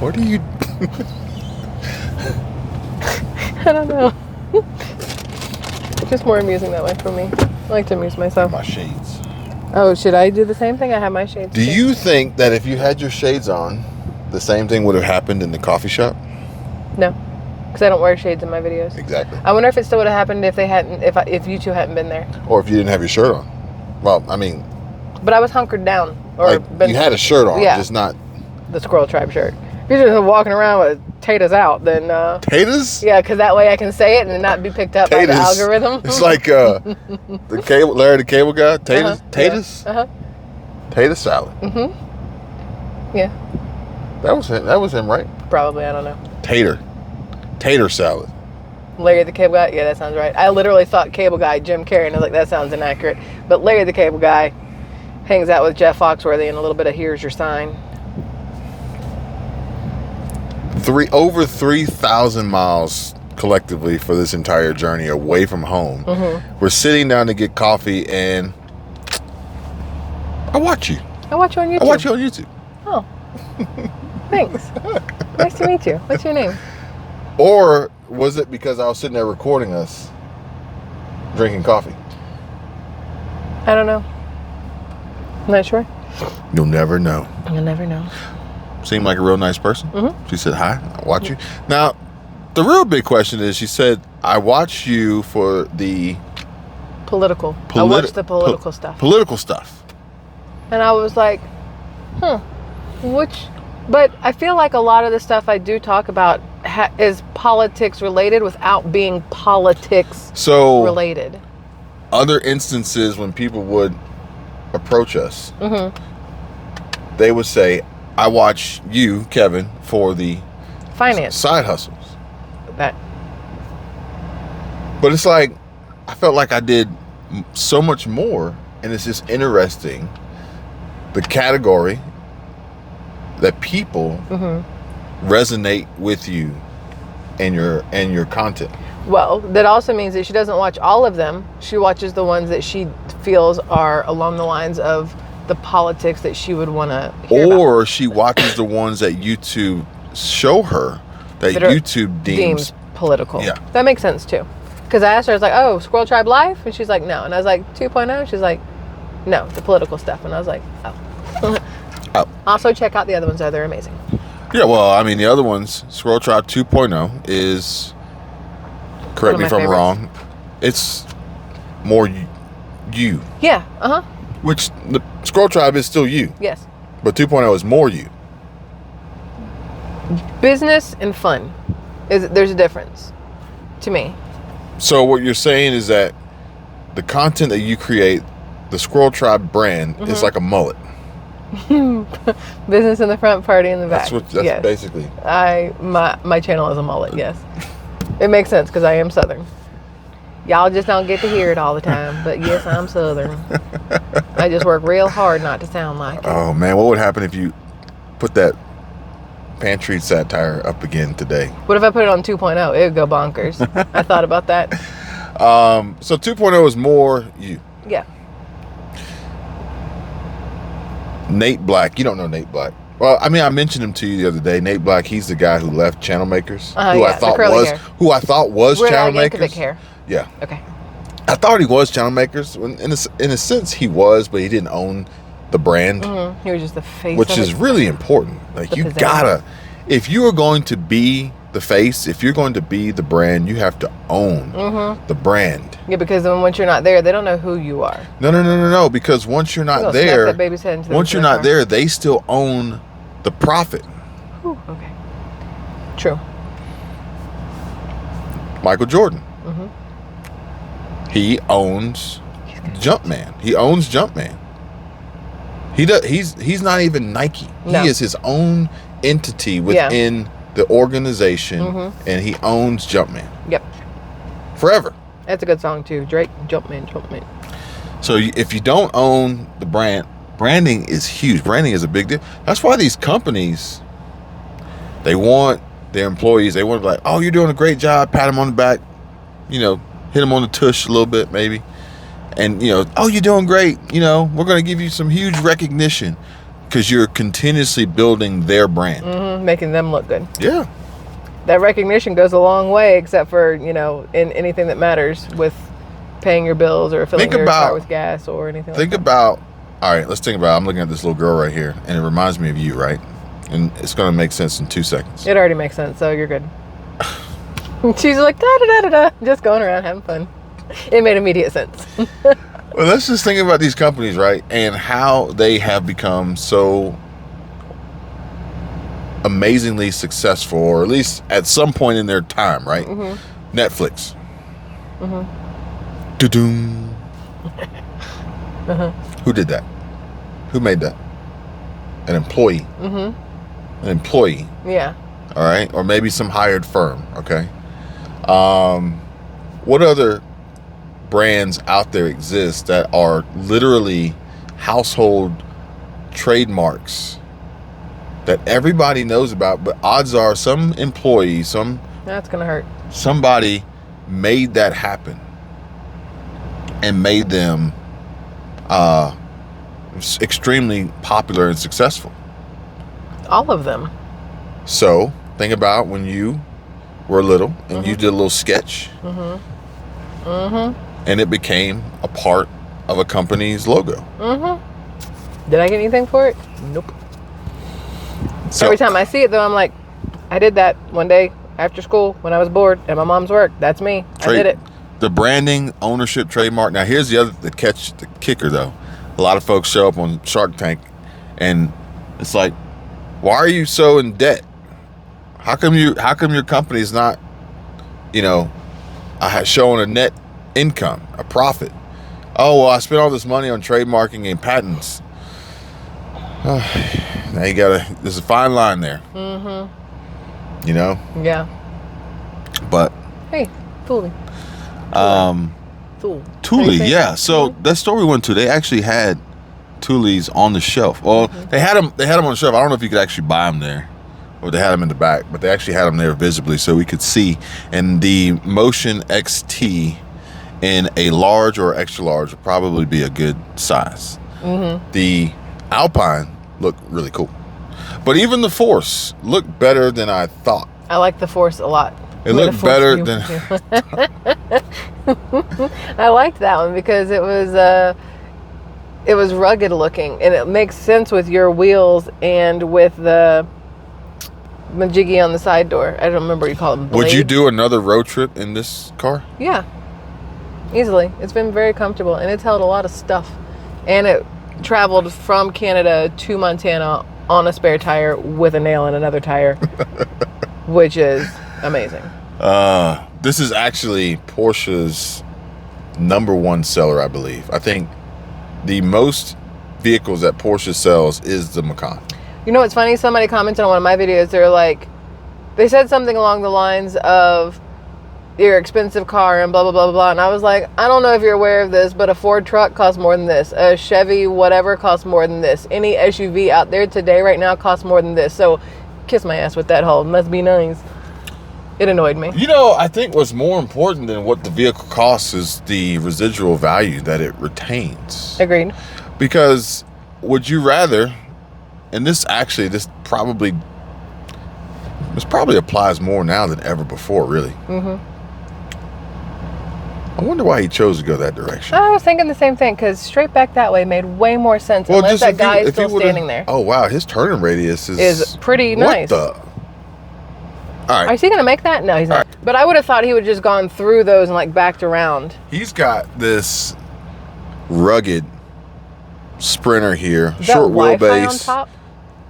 What do you... I don't know. It's just more amusing that way for me. I like to amuse myself. My shades. Oh, should I do the same thing? I have my shades. Do too. you think that if you had your shades on, the same thing would have happened in the coffee shop? No, because I don't wear shades in my videos. Exactly. I wonder if it still would have happened if they hadn't, if you two hadn't been there. Or if you didn't have your shirt on. Well, I mean... But I was hunkered down. Or like you had a shirt on, yeah, just not... the Squirrel Tribe shirt. If you're just walking around with taters out, then... Taters? Yeah, because that way I can say it and not be picked up by the algorithm. It's like the cable, Larry the Cable Guy. Taters? Uh-huh. Taters? Yeah. Uh-huh. Tater salad. Mm-hmm. Yeah. That was him, right? Probably, I don't know. Tater salad. Larry the Cable Guy? Yeah, that sounds right. I literally thought Cable Guy, Jim Carrey, and I was like, that sounds inaccurate. But Larry the Cable Guy hangs out with Jeff Foxworthy and a little bit of Here's Your Sign. Over 3,000 miles collectively for this entire journey away from home. Mm-hmm. We're sitting down to get coffee, and I watch you. I watch you on YouTube. I watch you on YouTube. Oh. Thanks. Nice to meet you. What's your name? Or was it because I was sitting there recording us drinking coffee? I don't know. I'm not sure. You'll never know. You'll never know. Seemed like a real nice person. Mm-hmm. She said, hi, I watch you. Now, the real big question is, she said, I watch you for the... Political. I watch the political stuff. Political stuff. And I was like, but I feel like a lot of the stuff I do talk about is politics related without being politics related. Other instances when people would approach us, Mm-hmm. they would say, I watch you, Kevin, for the finance side hustles. That. But it's like, I felt like I did so much more, and it's just interesting the category that people resonate with you and your content. Well, that also means that she doesn't watch all of them. She watches the ones that she feels are along the lines of the politics that she would want to hear or about. She watches the ones that YouTube show her that YouTube deems political. Yeah. That makes sense too. Because I asked her, I was like, oh, Squirrel Tribe Life? And she's like, no. And I was like, 2.0? She's like, no, the political stuff. And I was like, oh. Oh. Also check out the other ones, though. They're amazing. Yeah, well, I mean, the other ones, Squirrel Tribe 2.0 is, correct me if I'm wrong, it's more you. Yeah, uh-huh. Which, the Squirrel Tribe is still you. Yes. But 2.0 is more you. Business and fun. There's a difference to me. So what you're saying is that the content that you create, the Squirrel Tribe brand, is like a mullet. Business in the front, party in the back. That's yes. basically. My channel is a mullet, yes. It makes sense because I am Southern. Y'all just don't get to hear it all the time, but yes, I'm Southern. I just work real hard not to sound like it. Oh man, what would happen if you put that pantry satire up again today? What if I put it on 2.0? It would go bonkers. I thought about that. So 2.0 is more you. Yeah. Nate Black, you don't know Nate Black. Well, I mean, I mentioned him to you the other day. Nate Black, he's the guy who left Channel Makers, who I thought was Channel Makers. Hair. Yeah. Okay. I thought he was Channel Makers. In a sense, he was, but he didn't own the brand. Mm-hmm. He was just the face, which is really important. Like you gotta, if you are going to be the face, if you're going to be the brand, you have to own the brand. Yeah, because then once you're not there, they don't know who you are. No. Because once you're not there, that baby's head into once you're not there, they still own the profit. Ooh, okay. True. Michael Jordan. He owns Jumpman. He owns Jumpman. He's not even Nike. No. He is his own entity within the organization, and he owns Jumpman. Yep. Forever. That's a good song too. Drake, Jumpman. So if you don't own the brand, branding is huge. Branding is a big deal. That's why these companies, they want their employees, they want to be like, oh, you're doing a great job, pat them on the back, hit them on the tush a little bit maybe. And, oh, you're doing great. We're going to give you some huge recognition. because you're continuously building their brand. Making them look good. Yeah. That recognition goes a long way, except for, you know, in anything that matters with paying your bills or filling your car with gas or anything like that. All right, let's think about, I'm looking at this little girl right here, and it reminds me of you, right? And it's going to make sense in 2 seconds. It already makes sense, so you're good. She's like, da-da-da-da-da, just going around having fun. It made immediate sense. Well, let's just think about these companies, right? And how they have become so amazingly successful, or at least at some point in their time, right? Netflix. Do-doom. Who did that? Who made that? An employee. An employee. Yeah. All right, or maybe some hired firm. Okay. What other brands out there exist that are literally household trademarks that everybody knows about, but odds are some employee, That's gonna hurt. somebody made that happen and made them extremely popular and successful. All of them. So think about when you were little and you did a little sketch and it became a part of a company's logo. Did I get anything for it? Nope. So Every time I see it, though, I'm like, I did that one day after school when I was bored at my mom's work. That's me. I did it. The branding, ownership, trademark. Now here's the kicker though. A lot of folks show up on Shark Tank and it's like, why are you so in debt? How come your company is not, showing a net income, a profit? Oh, well, I spent all this money on trademarking and patents. Now there's a fine line there. Yeah. But hey, Thule. Thule, yeah. So that store we went to, they actually had Thules on the shelf. Well, they had them on the shelf. I don't know if you could actually buy them there, or they had them in the back, but they actually had them there visibly so we could see. And the Motion XT in a large or extra large would probably be a good size. The Alpine looked really cool, but even the Force looked better than I thought. I like the Force a lot. It looked better than I liked that one because it was rugged looking, and it makes sense with your wheels and with the majiggy on the side door. I don't remember what you call them. Would you do another road trip in this car? Yeah, easily. It's been very comfortable, and it's held a lot of stuff. And it traveled from Canada to Montana on a spare tire with a nail in another tire, which is amazing. This is actually Porsche's #1 seller, I believe. I think the most vehicles that Porsche sells is the Macan. You know what's funny? Somebody commented on one of my videos. They said something along the lines of, your expensive car and blah, blah, blah, blah, blah. And I was like, I don't know if you're aware of this, but a Ford truck costs more than this. A Chevy whatever costs more than this. Any SUV out there today right now costs more than this. So kiss my ass with that whole must be nice. It annoyed me. I think what's more important than what the vehicle costs is the residual value that it retains. Agreed. Because would you rather, and this probably applies more now than ever before, really. I wonder why he chose to go that direction. I was thinking the same thing, because straight back that way made way more sense, unless that guy is still standing there. Oh, wow. His turning radius is pretty nice. What the? All right. Is he going to make that? No, he's not. Right. But I would have thought he would just gone through those and backed around. He's got this rugged Sprinter here. Is short that Wi-Fi wheelbase. on top?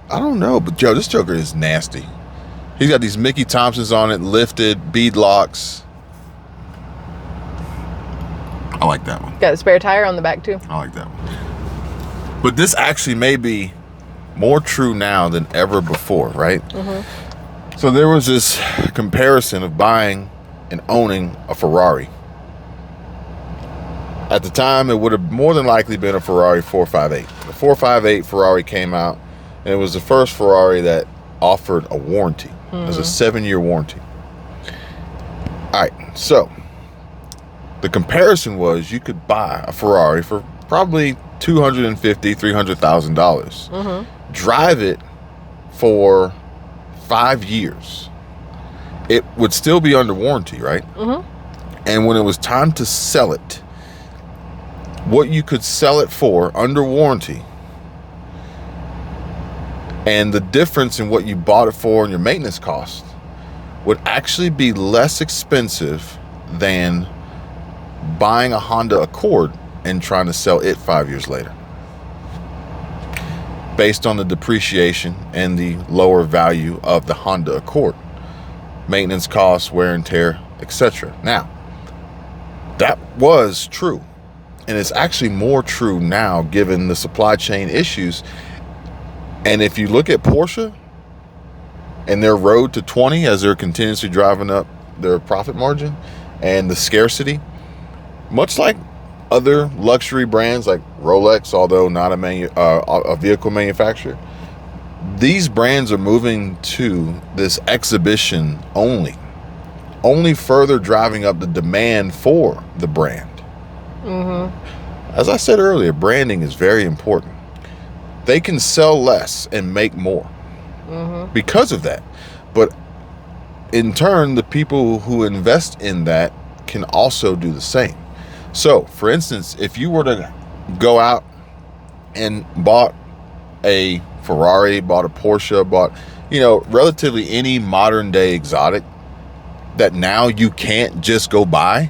I don't know, but Joe, this Joker is nasty. He's got these Mickey Thompsons on it, lifted, bead locks. I like that one. Got a spare tire on the back too. I like that one. But this actually may be more true now than ever before, right? So there was this comparison of buying and owning a Ferrari. At the time, it would have more than likely been a Ferrari 458. The 458 Ferrari came out, and it was the first Ferrari that offered a warranty. It was a 7-year warranty. All right, so the comparison was you could buy a Ferrari for probably $250,000, $300,000. drive it for 5 years, it would still be under warranty, right? And when it was time to sell it, what you could sell it for under warranty and the difference in what you bought it for and your maintenance cost would actually be less expensive than buying a Honda Accord and trying to sell it 5 years later, based on the depreciation and the lower value of the Honda Accord, maintenance costs, wear and tear, etc. Now, that was true, and it's actually more true now given the supply chain issues. And if you look at Porsche and their road to 20 as they're continuously driving up their profit margin and the scarcity, much like other luxury brands like Rolex, although not a vehicle manufacturer, these brands are moving to this exhibition only further driving up the demand for the brand. As I said earlier, branding is very important. They can sell less and make more because of that. But in turn, the people who invest in that can also do the same. So, for instance, if you were to go out and bought a Ferrari, bought a Porsche, bought, relatively any modern day exotic that now you can't just go buy.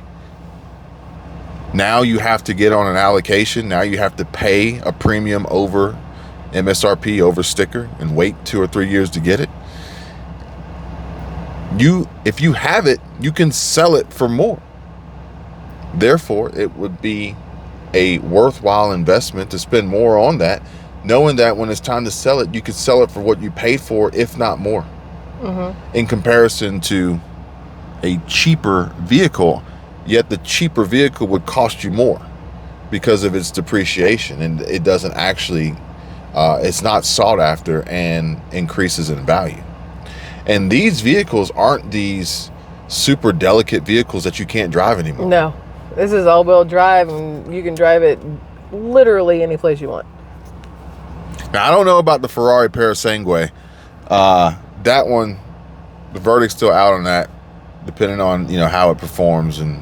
Now you have to get on an allocation. Now you have to pay a premium over MSRP, over sticker, and wait 2 or 3 years to get it. If you have it, you can sell it for more. Therefore, it would be a worthwhile investment to spend more on that, knowing that when it's time to sell it, you could sell it for what you paid for, if not more, in comparison to a cheaper vehicle. Yet the cheaper vehicle would cost you more because of its depreciation, and it doesn't actually, it's not sought after and increases in value. And these vehicles aren't these super delicate vehicles that you can't drive anymore. No, this is all-wheel drive, and you can drive it literally any place you want. Now, I don't know about the Ferrari Parasangue. That one, the verdict's still out on that, depending on how it performs and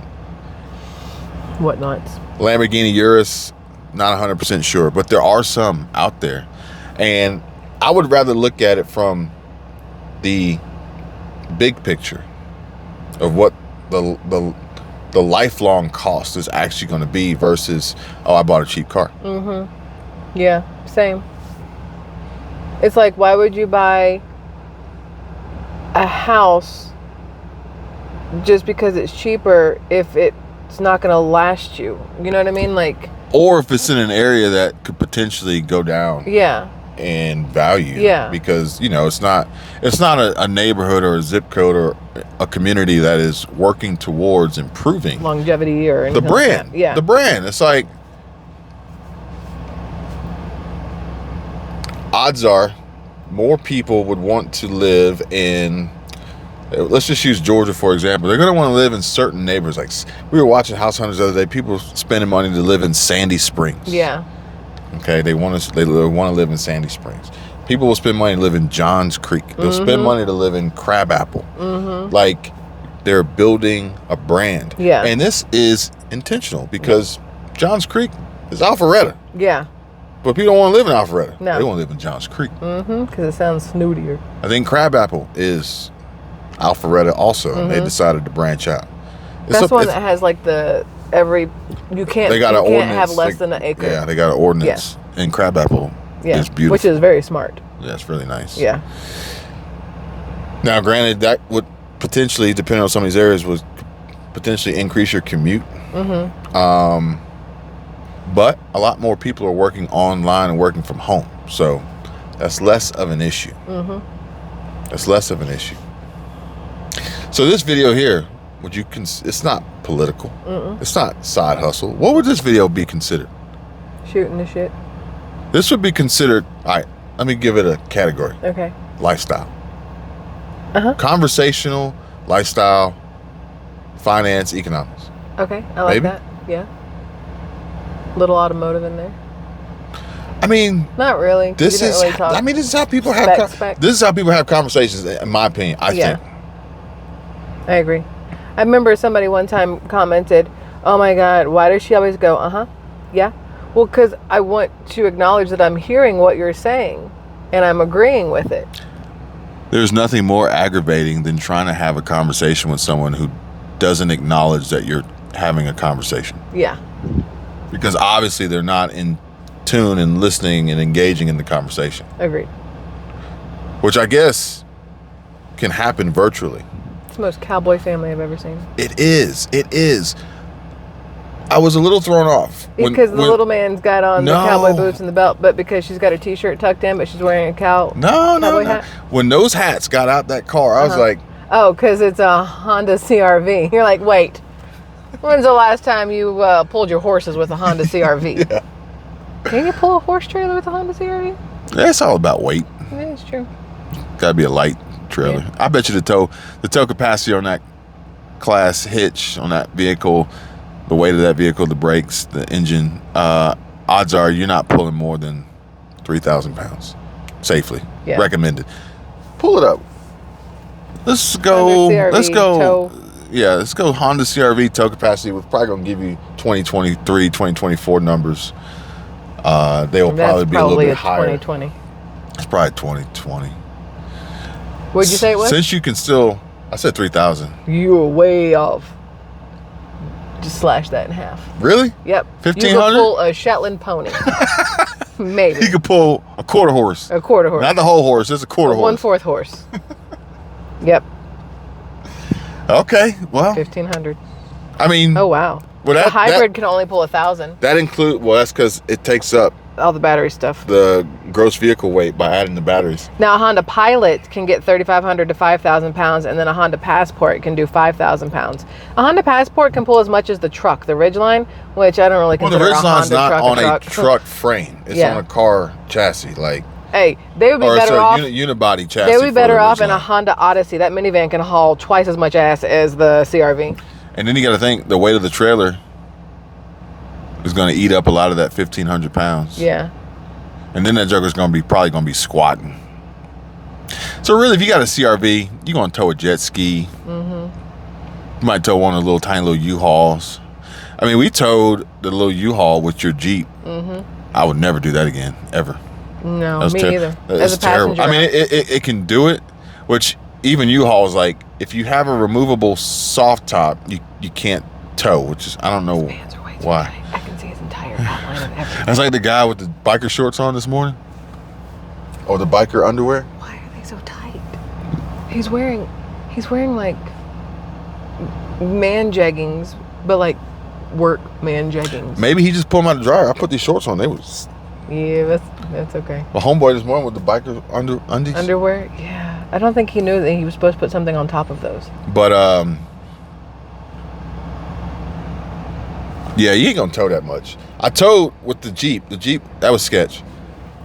whatnots. Lamborghini Urus, not 100% sure, but there are some out there, and I would rather look at it from the big picture of what the lifelong cost is actually going to be versus, oh, I bought a cheap car. Yeah, same. It's like, why would you buy a house just because it's cheaper if it's not going to last you? You know what I mean? Like, or if it's in an area that could potentially go down. Yeah. In value. Yeah. Because it's not a neighborhood or a zip code or a community that is working towards improving longevity or anything the brand. Like that. Yeah. The brand. It's like, odds are more people would want to live in, let's just use Georgia for example. They're going to want to live in certain neighborhoods. Like, we were watching House Hunters the other day. People spending money to live in Sandy Springs. Yeah. Okay, they want to live in Sandy Springs. People will spend money to live in Johns Creek. They'll spend money to live in Crabapple. Like, they're building a brand. Yeah. And this is intentional because Johns Creek is Alpharetta. Yeah. But people don't want to live in Alpharetta. No. They want to live in Johns Creek. Because it sounds snootier. I think Crabapple is Alpharetta also, and they decided to branch out. That's one that has like you can't have less than an acre. Yeah, they got an ordinance. Yeah. And Crabapple is beautiful. Which is very smart. Yeah, it's really nice. Yeah. Now, granted, that would potentially, depending on some of these areas, would potentially increase your commute. But a lot more people are working online and working from home. So that's less of an issue. That's less of an issue. So this video here, it's not political. It's not side hustle. What would this video be considered? Shooting the shit. This would be considered, all right, let me give it a category. Okay. Lifestyle. Conversational, lifestyle, finance, economics. Okay, I like that. Yeah. Little automotive in there. I mean, Not really. this You is. didn't really talk I mean, this is how people have. spec. This is how people have conversations. In my opinion, I think. I agree. I remember somebody one time commented, "Oh my God, why does she always go, yeah?" Well, because I want to acknowledge that I'm hearing what you're saying, and I'm agreeing with it. There's nothing more aggravating than trying to have a conversation with someone who doesn't acknowledge that you're having a conversation. Yeah. Because obviously they're not in tune and listening and engaging in the conversation. Agreed. Which I guess can happen virtually. It's the most cowboy family I've ever seen. It is. It is. I was a little thrown off. Because the little man's got on the cowboy boots and the belt, but because she's got her t-shirt tucked in, but she's wearing a cowboy hat. When those hats got out that car, I was like... Oh, because it's a Honda CRV. You're like, wait. When's the last time you pulled your horses with a Honda CRV? Yeah. Can you pull a horse trailer with a Honda CRV? Yeah, it's all about weight. Yeah, it's true. Gotta be a light trailer. Yeah. I bet you the tow capacity on that class hitch on that vehicle, the weight of that vehicle, the brakes, the engine, odds are you're not pulling more than 3,000 pounds safely. Yeah. Recommended. Pull it up. Let's go. Let's go. Tow. Yeah, let's go Honda CRV tow capacity. We're probably going to give you 2023, 2024 numbers. They'll probably be a little bit higher. 2020. It's probably 2020. What'd you say it was? Since you can still, I said 3,000. You were way off. Just slash that in half. Really? Yep. 1,500? You could pull a Shetland pony. Maybe. You could pull a quarter horse. A quarter horse. Not the whole horse, just a quarter horse. 1/4 horse. Yep. Okay, well. 1,500. I mean. Oh, wow. Well, the hybrid can only pull 1,000. That include, well, that's because it takes up all the battery stuff. The gross vehicle weight by adding the batteries. Now, a Honda Pilot can get 3,500 to 5,000 pounds, and then a Honda Passport can do 5,000 pounds. A Honda Passport can pull as much as the truck, the Ridgeline, which I don't really consider a Honda truck. Well, the Ridgeline's not on a truck frame. It's on a car chassis, like. Hey, they would be better off. Unibody chassis. They would be better off in a Honda Odyssey. That minivan can haul twice as much ass as the CRV. And then you got to think the weight of the trailer is going to eat up a lot of that 1,500 pounds. Yeah. And then that joker's probably going to be squatting. So really, if you got a CRV, you're going to tow a jet ski. Mm-hmm. You might tow one of the little tiny little U-Hauls. I mean, we towed the little U-Haul with your Jeep. Mm-hmm. I would never do that again, ever. No, me neither. As a passenger. I mean, it can do it, which even U-Haul is like, if you have a removable soft top, you can't tow, which is, I don't know why. I can see his entire outline of everything. That's like the guy with the biker shorts on this morning. Or the biker underwear. Why are they so tight? He's wearing like man jeggings, but like work man jeggings. Maybe he just pulled them out of the dryer. I put these shorts on. They was. Yeah, that's okay. My homeboy this morning with the biker undies. Underwear? Yeah. I don't think he knew that he was supposed to put something on top of those. But yeah, you ain't gonna tow that much. I towed with the Jeep. The Jeep, that was sketch.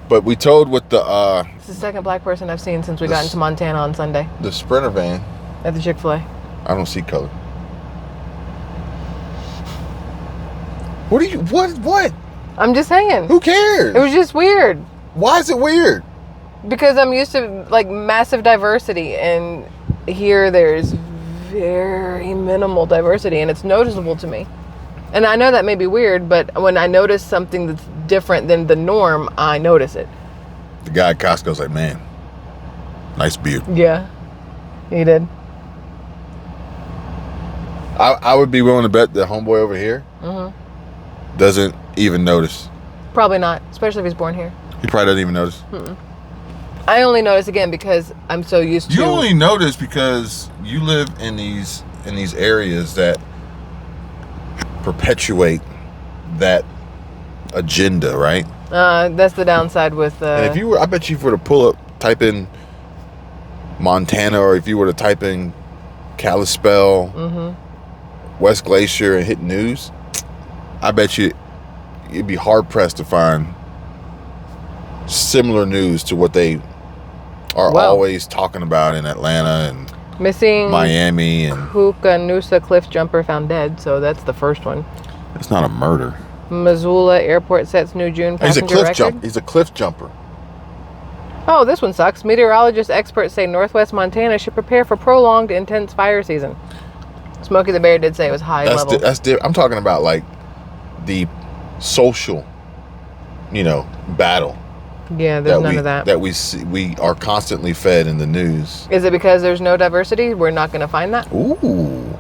But we towed with the It's the second black person I've seen since we got into Montana on Sunday. The Sprinter van. At the Chick-fil-A. I don't see color. What? I'm just saying. Who cares? It was just weird. Why is it weird? Because I'm used to like massive diversity, and here there's very minimal diversity, and it's noticeable to me. And I know that may be weird, but when I notice something that's different than the norm, I notice it. The guy at Costco's like, man, nice beard. Yeah, he did. I would be willing to bet the homeboy over here doesn't even notice. Probably not, especially if he's born here. He probably doesn't even notice. I only notice again because I'm so used to. You only notice because you live in these areas that perpetuate that agenda, right? That's the downside with. And if you were, I bet you, if you were to type in Montana, or if you were to type in Kalispell, West Glacier, and hit news, I bet you'd be hard pressed to find similar news to what they are always talking about in Atlanta and missing Miami and Noosa cliff jumper found dead. So that's the first one. It's not a murder. Missoula Airport sets new June He's a passenger cliff record. jump. He's a cliff jumper. Oh, this one sucks. Meteorologist experts say northwest Montana should prepare for prolonged intense fire season. Smokey the Bear did say it was high level. I'm talking about like the social, battle. Yeah, there's none of that. That we are constantly fed in the news. Is it because there's no diversity? We're not going to find that? Ooh.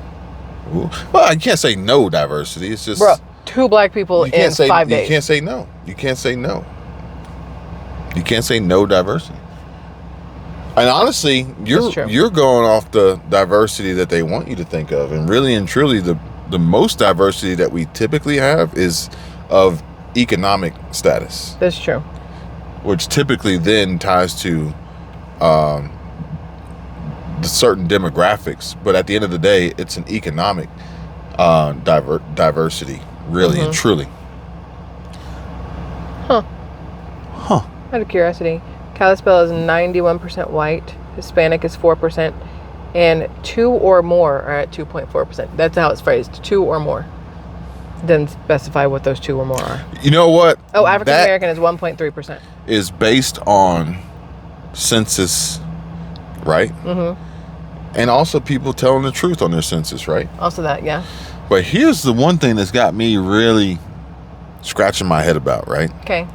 Well, I can't say no diversity. It's just... Bro, 2 black people in 5 days. You can't say no. You can't say no. You can't say no diversity. And honestly, you're going off the diversity that they want you to think of. And really and truly, the most diversity that we typically have is of economic status. That's true. Which typically then ties to the certain demographics. But at the end of the day, it's an economic diversity, really and truly. Out of curiosity, Kalispell is 91% white, Hispanic is 4%, and 2 or more are at 2.4%. That's how it's phrased, 2 or more. Doesn't specify what those 2 or more are. You know what? Oh, African American is 1.3%. Is based on census, right? Mm-hmm. And also people telling the truth on their census, right? Also that, yeah. But here's the one thing that's got me really scratching my head about, right? Okay.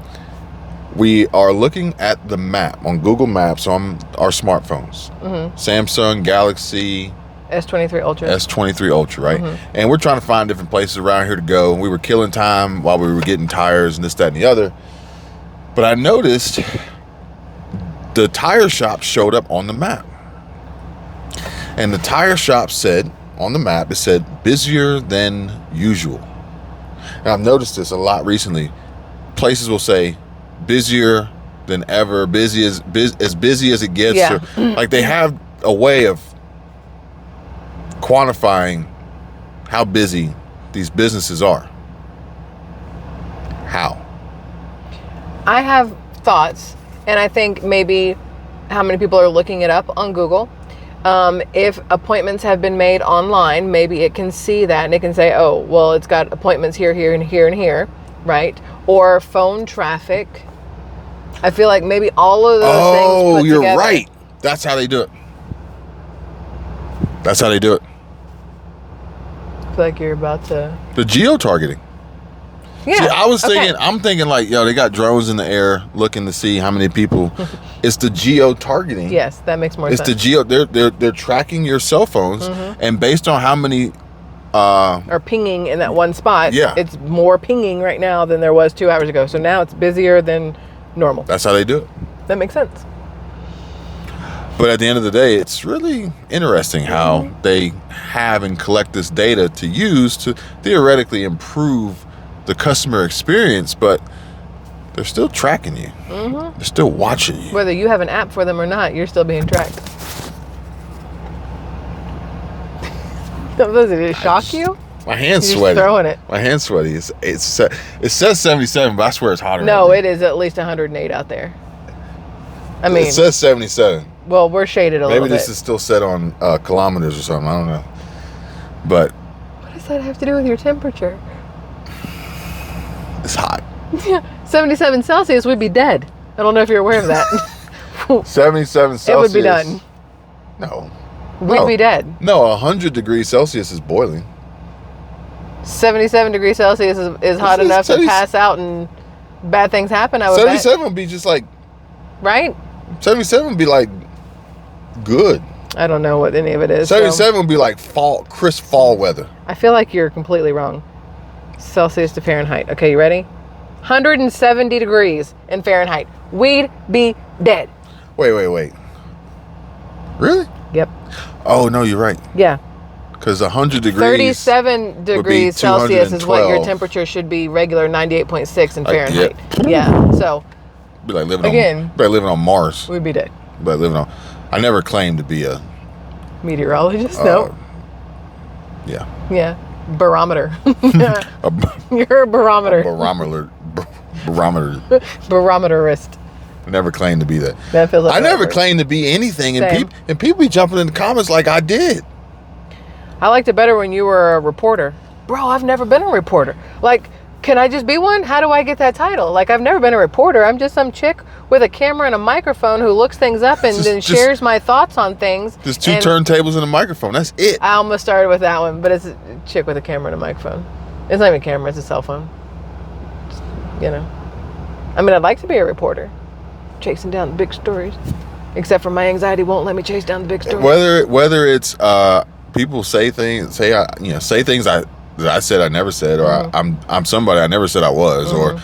We are looking at the map on Google Maps on our smartphones. Mm-hmm. Samsung Galaxy S23 Ultra. S23 Ultra, right? Mm-hmm. And we're trying to find different places around here to go. We were killing time while we were getting tires and this, that, and the other. But I noticed the tire shop showed up on the map. And the tire shop said, on the map, it said, busier than usual. And I've noticed this a lot recently. Places will say, busier than ever, busy as busy as it gets. Yeah. Or, like they have a way of quantifying how busy these businesses are. How? I have thoughts, and I think maybe how many people are looking it up on Google. If appointments have been made online, maybe it can see that and it can say, oh, well, it's got appointments here, here, and here, and here, right? Or phone traffic. I feel like maybe all of those things put you're together. right. That's how they do it. That's how they do it. I feel like you're about to... The geo-targeting. Yeah. See, I was thinking, okay. I'm thinking like, they got drones in the air looking to see how many people. It's the geo-targeting. Yes, that makes more sense. It's the they're tracking your cell phones, and based on how many or pinging in that one spot. Yeah. It's more pinging right now than there was 2 hours ago. So now it's busier than normal. That's how they do it. That makes sense. But at the end of the day, it's really interesting how they have and collect this data to use to theoretically improve the customer experience, but they're still tracking you. Mm-hmm. They're still watching you. Whether you have an app for them or not, you're still being tracked. Does it shock you? My hand's You're sweaty. just throwing it. My hand's sweaty. It says 77, but I swear it's hotter. No, it is at least 108 out there. I mean, it says 77. Well, we're shaded a little bit. Maybe this is still set on kilometers or something. I don't know. But what does that have to do with your temperature? It's hot. Yeah, 77 Celsius, we'd be dead. I don't know if you're aware of that. 77 Celsius. It would be done. No. We'd be dead. No, 100 degrees Celsius is boiling. 77 degrees Celsius is hot enough to pass out and bad things happen, I would 77 bet. would be just like... Right? 77 would be like good. I don't know what any of it is. 77 would be like crisp fall weather. I feel like you're completely wrong. Celsius to Fahrenheit. Okay, you ready? 170 degrees in Fahrenheit. We'd be dead. Wait. Really? Yep. Oh, no, you're right. Yeah. Because 100 degrees... 37 degrees Celsius is what your temperature should be, regular 98.6 in Fahrenheit. Yeah, so... Be like living on Mars. We'd be dead. But living on... I never claimed to be a... Meteorologist? No. Yeah. Yeah. Barometer. You're a barometer. Barometerist. I never claimed to be that. That feels like I never claimed to be anything, and people be jumping in the comments like I did. I liked it better when you were a reporter. Bro, I've never been a reporter. Like, Can I just be one? How do I get that title? Like, I've never been a reporter. I'm just some chick with a camera and a microphone who looks things up and then shares my thoughts on things. Just two turntables and a microphone. That's it. I almost started with that one, but it's a chick with a camera and a microphone. It's not even a camera, it's a cell phone. You know. I mean, I'd like to be a reporter. Chasing down the big stories. Except for my anxiety won't let me chase down the big stories. Whether it's people say things that I said I never said, or I'm somebody I never said I was, or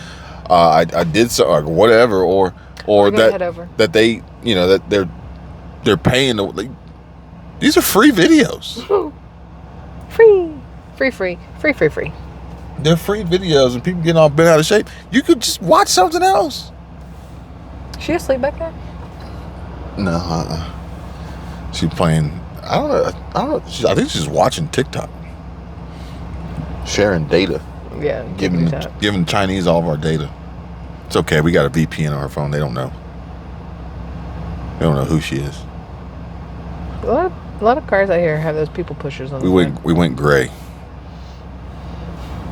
I did so, or whatever, or that they, you know, that they're paying. These are free videos. Free. They're free videos, and people getting all bent out of shape. You could just watch something else. She asleep back there? No, she's playing. I don't know. I think she's watching TikTok. Sharing data. Yeah. Giving Chinese all of our data. It's okay. We got a VPN on her phone. They don't know. They don't know who she is. A lot of cars out here have those people pushers on. We went gray.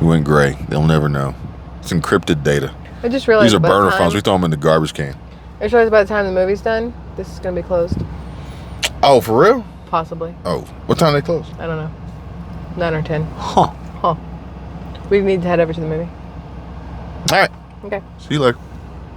We went gray. They'll never know. It's encrypted data. I just realized these are burner phones. We throw them in the garbage can. I just realized by the time the movie's done, this is gonna be closed. Oh, for real? Possibly. Oh, what time they close? I don't know. 9 or 10. Huh. We need to head over to the movie. All right. Okay. See you later.